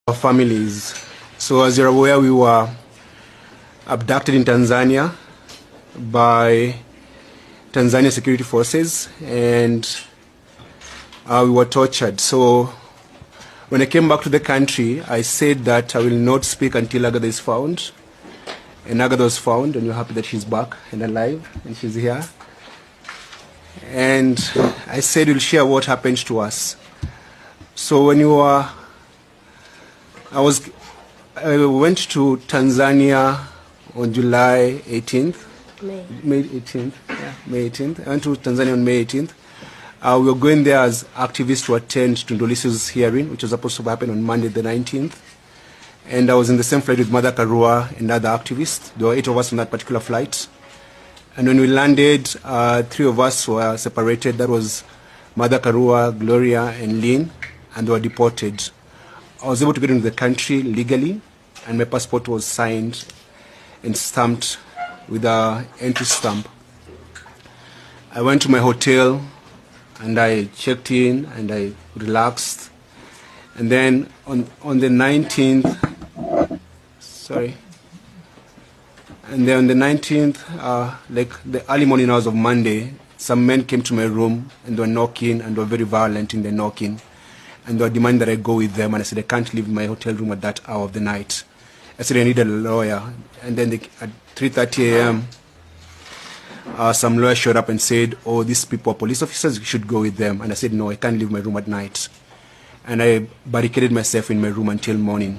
Our families. So as you're aware, we were abducted in Tanzania by Tanzania security forces, and we were tortured. So when I came back to the country, I said that I will not speak until Agather is found. And Agather was found, and we're happy that she's back and alive, and she's here. And I said we'll share what happened to us. So when you were I went to Tanzania on July 18th. May 18th. Yeah, May 18th. I went to Tanzania on May 18th. We were going there as activists to attend to Ndolisi's hearing, which was supposed to happen on Monday the 19th. And I was in the same flight with Mother Karua and other activists. There were 8 of us on that particular flight. And when we landed, 3 of us were separated. That was Mother Karua, Gloria, and Lynn, and they were deported. I was able to get into the country legally, and my passport was signed and stamped with an entry stamp. I went to my hotel, and I checked in, and I relaxed. And then on the 19th, like the early morning hours of Monday, some men came to my room, and they were knocking, and they were very violent in their knocking. And they were demanding that I go with them, and I said, I can't leave my hotel room at that hour of the night. I said, I needed a lawyer. And then at 3:30 a.m., some lawyer showed up and said, oh, these people are police officers, you should go with them. And I said, no, I can't leave my room at night. And I barricaded myself in my room until morning.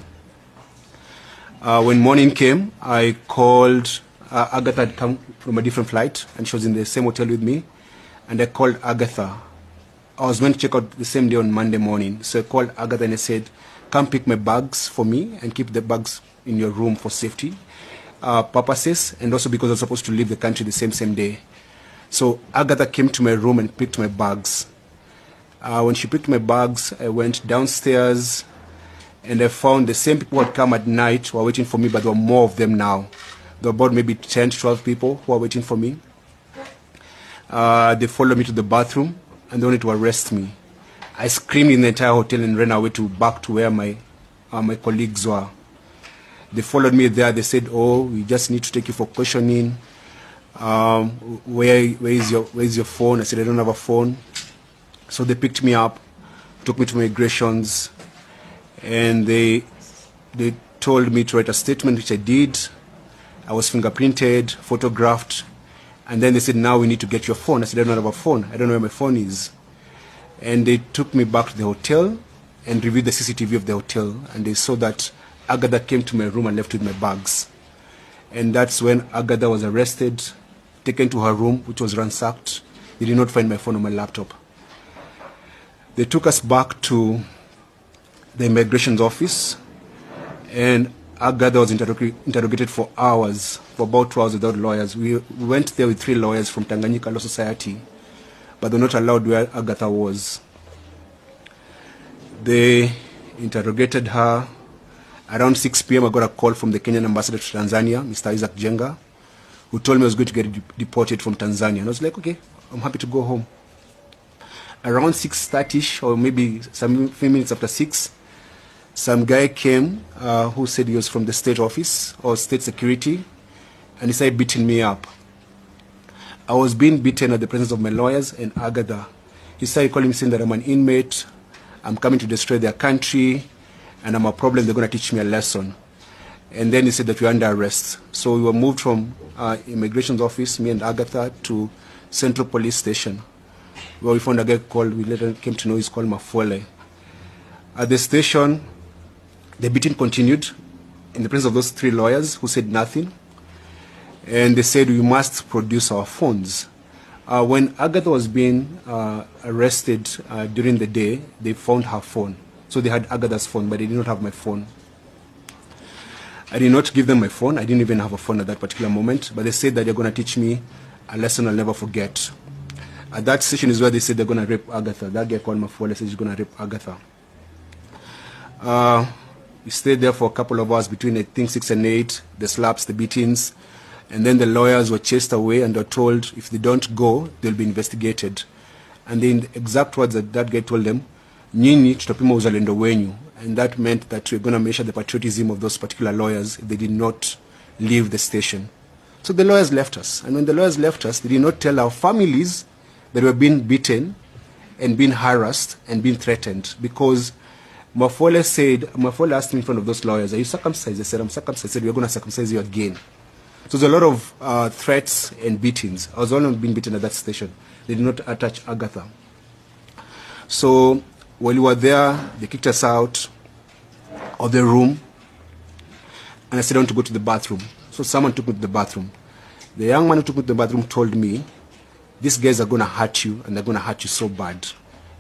When morning came, I called, Agatha had come from a different flight, and she was in the same hotel with me. And I called Agatha. I was meant to check out the same day on Monday morning. So I called Agatha and I said, come pick my bags for me and keep the bags in your room for safety purposes, and also because I was supposed to leave the country the same day. So Agatha came to my room and picked my bags. When she picked my bags, I went downstairs and I found the same people who had come at night who were waiting for me, but there were more of them now. There were about maybe 10 to 12 people who were waiting for me. They followed me to the bathroom, and they wanted to arrest me. I screamed in the entire hotel and ran away back to where my colleagues were. They followed me there. They said, oh, we just need to take you for questioning. Where is your phone? I said, I don't have a phone. So they picked me up, took me to migrations, and they told me to write a statement, which I did. I was fingerprinted, photographed. And then they said, now we need to get your phone. I said, I don't have a phone. I don't know where my phone is. And they took me back to the hotel and reviewed the CCTV of the hotel. And they saw that Agatha came to my room and left with my bags. And that's when Agatha was arrested, taken to her room, which was ransacked. They did not find my phone or my laptop. They took us back to the immigration office, and Agatha was interrogated for hours, for about 2 hours without lawyers. We went there with 3 lawyers from Tanganyika Law Society, but they were not allowed where Agatha was. They interrogated her. Around 6 p.m., I got a call from the Kenyan ambassador to Tanzania, Mr. Isaac Jenga, who told me I was going to get deported from Tanzania. And I was like, okay, I'm happy to go home. Around 6:30, or maybe some few minutes after 6, some guy came who said he was from the state office or state security, and he started beating me up. I was being beaten at the presence of my lawyers and Agatha. He started calling me, saying that I'm an inmate, I'm coming to destroy their country, and I'm a problem, they're going to teach me a lesson. And then he said that we're under arrest. So we were moved from immigration office, me and Agatha, to Central Police Station, where we found a guy called, we later came to know he's called Mafwele. At the station, the beating continued in the presence of those 3 lawyers who said nothing. And they said, we must produce our phones. When Agatha was being arrested during the day, they found her phone. So they had Agatha's phone, but they did not have my phone. I did not give them my phone. I didn't even have a phone at that particular moment. But they said that they're going to teach me a lesson I'll never forget. At that session is where they said they're going to rape Agatha. That guy called Mafwele said he's going to rape Agatha. We stayed there for a couple of hours between, I think, 6 and 8, the slaps, the beatings. And then the lawyers were chased away and were told if they don't go, they'll be investigated. And the exact words that guy told them, nyinyi tutapima uzalendo wenyu. and that meant that we're going to measure the patriotism of those particular lawyers if they did not leave the station. So the lawyers left us, and when the lawyers left us, they did not tell our families that were being beaten and being harassed and being threatened, because Mafole asked me in front of those lawyers, are you circumcised? I said, I'm circumcised. I said, we're going to circumcise you again. So there's a lot of threats and beatings. I was the only being beaten at that station. They did not attach Agatha. So while we were there, they kicked us out of the room, and I said I want to go to the bathroom. So someone took me to the bathroom. The young man who took me to the bathroom told me, these guys are going to hurt you, and they're going to hurt you so bad.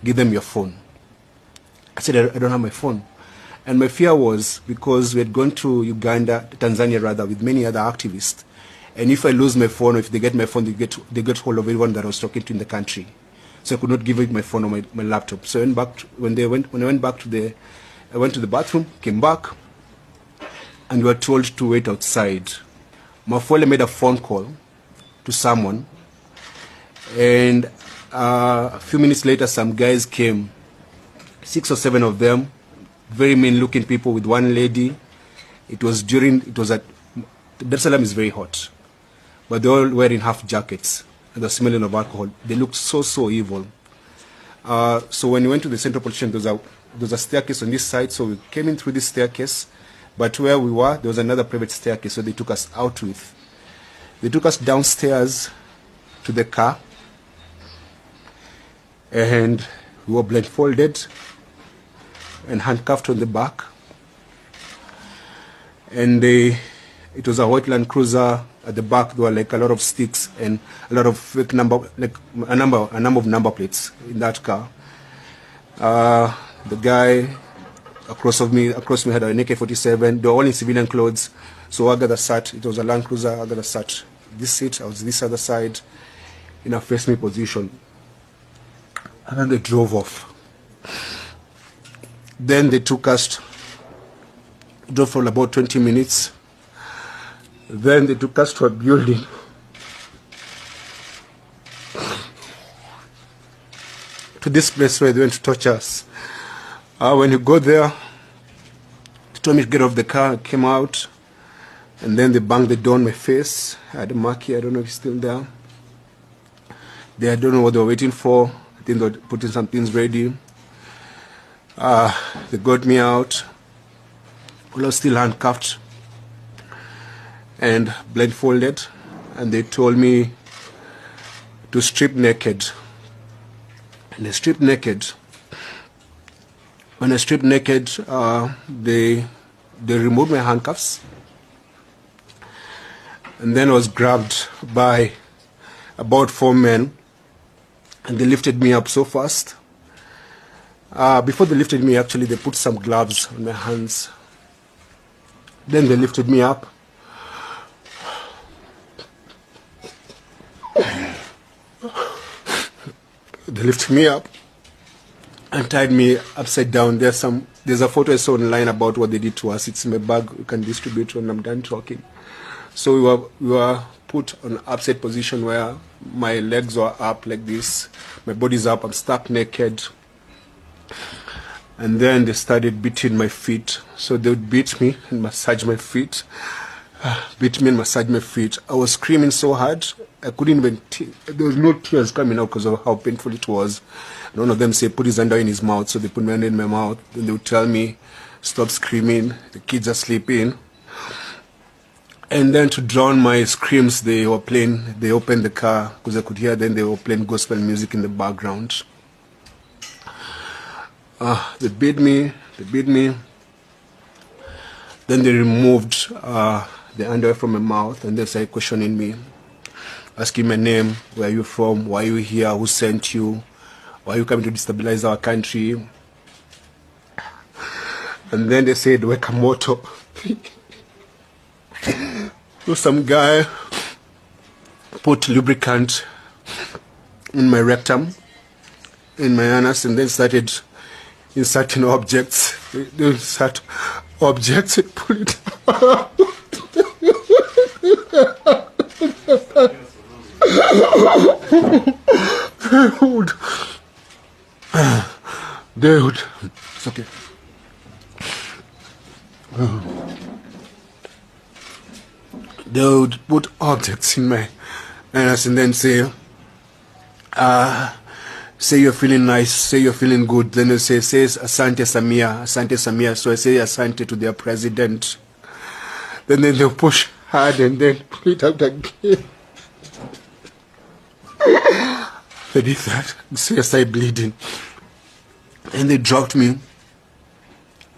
Give them your phone. I said, I don't have my phone. And my fear was, because we had gone to Uganda, Tanzania rather, with many other activists, and if I lose my phone, or if they get my phone, they get hold of everyone that I was talking to in the country. So I could not give it my phone or my laptop. So I went back when I went back to I went to the bathroom, came back, and we were told to wait outside. Mafole made a phone call to someone, and a few minutes later, some guys came, 6 or 7 of them, very mean-looking people with one lady. It was at, Dar es Salaam is very hot, but they were all wearing half jackets, and the smelling of alcohol. They looked so evil. So when we went to the central police station, there was a staircase on this side, so we came in through this staircase, but where we were, there was another private staircase, so they took us out with. They took us downstairs to the car, and we were blindfolded and handcuffed on the back. And it was a white Land Cruiser. At the back there were like a lot of sticks and a lot of fake number, like a number of number plates in that car. The guy across me had an AK-47. They were all in civilian clothes. So Agather sat, it was a Land Cruiser, Agather sat this seat, I was this other side in a face me position. And then they drove off. Then they took us, drove for about 20 minutes. Then they took us to a building. To this place where they went to torture us. When you go there, they told me to get off the car. I came out, and then they banged the door on my face. I had a mark here, I don't know if it's still there. I don't know what they were waiting for. I think they were putting some things ready. They got me out. I was still handcuffed and blindfolded, and they told me to strip naked. And I stripped naked. When I stripped naked, they removed my handcuffs, and then I was grabbed by about 4 men, and they lifted me up so fast. Before they lifted me, actually, they put some gloves on my hands. Then they lifted me up. They lifted me up and tied me upside down. There's a photo I saw online about what they did to us. It's in my bag. You can distribute when I'm done talking. So we were put on upside position where my legs were up like this. My body's up. I'm stuck naked. And then they started beating my feet. So they would beat me and massage my feet. Beat me and massage my feet. I was screaming so hard, I couldn't even, there was no tears coming out because of how painful it was. And one of them said, put his hand in his mouth. So they put my hand in my mouth. Then they would tell me, stop screaming. The kids are sleeping. And then to drown my screams, they opened the car because I could hear them. They were playing gospel music in the background. They beat me. Then they removed the underwear from my mouth, and they started questioning me, asking my name, where are you from, why are you here, who sent you, why are you coming to destabilize our country? And then they said, weka moto. So some guy put lubricant in my rectum, in my anus, and then started inserting objects. They insert objects and pull it out. Dude, it's okay. They would put objects in my anus and then say you're feeling nice, say you're feeling good. Then they say Asante Samia, Asante Samia. So I say Asante to their president. Then they'll push hard and then pull it out again. They did that. So I started bleeding. And they dropped me.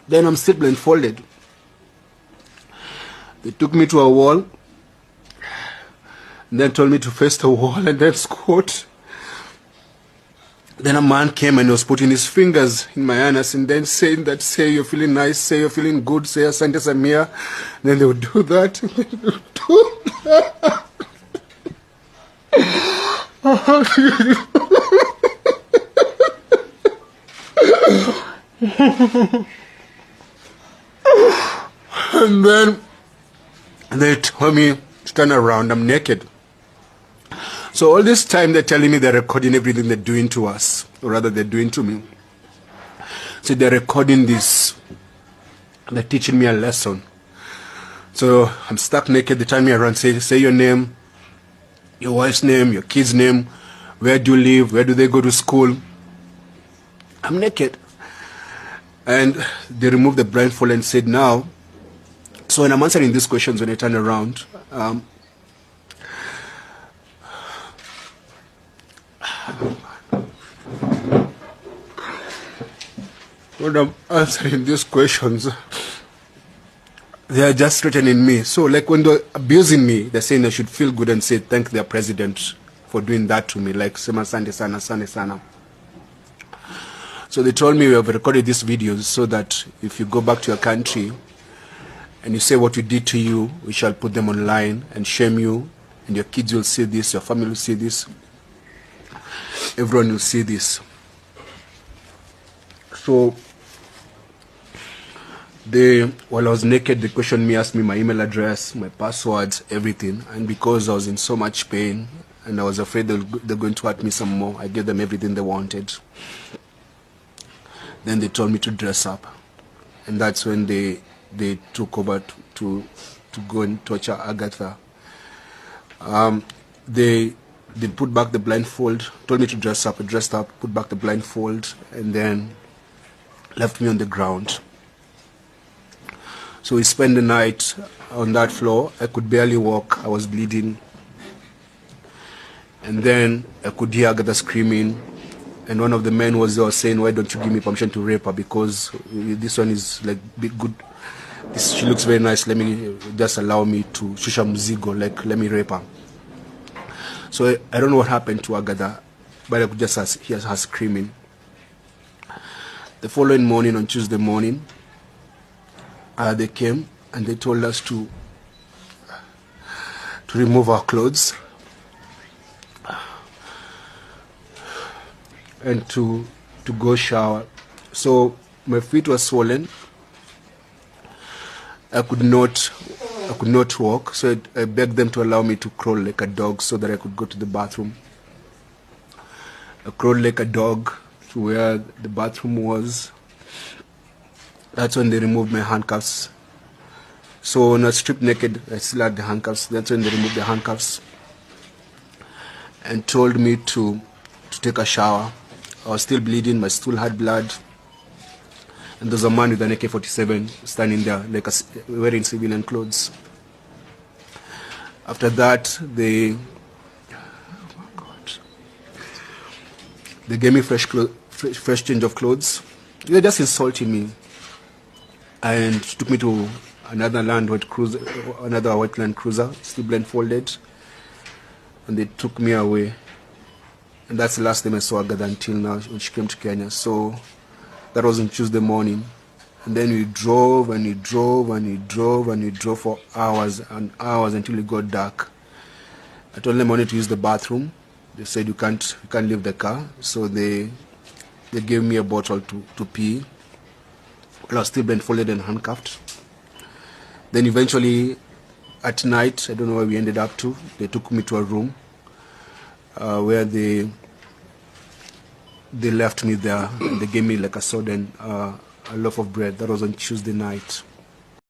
Then I'm still blindfolded. They took me to a wall. And then told me to face the wall and then squat. Then a man came and was putting his fingers in my anus and then saying that, say you're feeling nice, say you're feeling good, say Asante Samia. And then they would do that. And then they would do that. And then they told me to turn around. I'm naked. So all this time they're telling me they're recording everything they're doing to us, or rather they're doing to me. So they're recording this. They're teaching me a lesson. So I'm stuck naked. They turn me around, say your name, your wife's name, your kid's name, where do you live, where do they go to school. I'm naked. And they removed the blindfold and said, now, so when I'm answering these questions, when I turn around, when I'm answering these questions, they are just threatening me. So like when they're abusing me, they're saying I should feel good and say thank their president for doing that to me, like Sema Sande Sana, Sande Sana. So they told me we have recorded these videos so that if you go back to your country and you say what we did to you, we shall put them online and shame you, and your kids will see this, your family will see this, everyone will see this. So while I was naked, they questioned me, asked me my email address, my passwords, everything. And because I was in so much pain and I was afraid they're going to hurt me some more, I gave them everything they wanted. Then they told me to dress up. And that's when they took over to go and torture Agatha. They put back the blindfold, told me to dress up. I dressed up, put back the blindfold, and then left me on the ground. So we spent the night on that floor. I could barely walk. I was bleeding. And then I could hear Agatha screaming. And one of the men was there saying, why don't you give me permission to rape her? Because this one is like big good. She looks very nice. Let me just allow me to shusha mzigo, like let me rape her. So I don't know what happened to Agatha, but I could just hear her screaming. The following morning, on Tuesday morning, they came and they told us to remove our clothes and to go shower. So my feet were swollen. I could not walk, so I begged them to allow me to crawl like a dog so that I could go to the bathroom. I crawled like a dog to where the bathroom was. That's when they removed my handcuffs. So when I was stripped naked, I still had the handcuffs. That's when they removed the handcuffs and told me to take a shower. I was still bleeding, my stool had blood. And there's a man with an AK-47 standing there, like wearing civilian clothes. After that, they gave me fresh change of clothes. They were just insulting me, and took me to another white Land Cruiser, still blindfolded, and they took me away. And that's the last time I saw Agatha until now, when she came to Kenya. So that was on Tuesday morning. And then we drove and we drove and we drove and we drove for hours and hours until it got dark. I told them I wanted to use the bathroom. They said you can't leave the car. So they gave me a bottle to pee. Well, I was still blindfolded and handcuffed. Then eventually at night, I don't know where we ended up to, they took me to a room where they left me there. They gave me like a soda and a loaf of bread. That was on Tuesday night.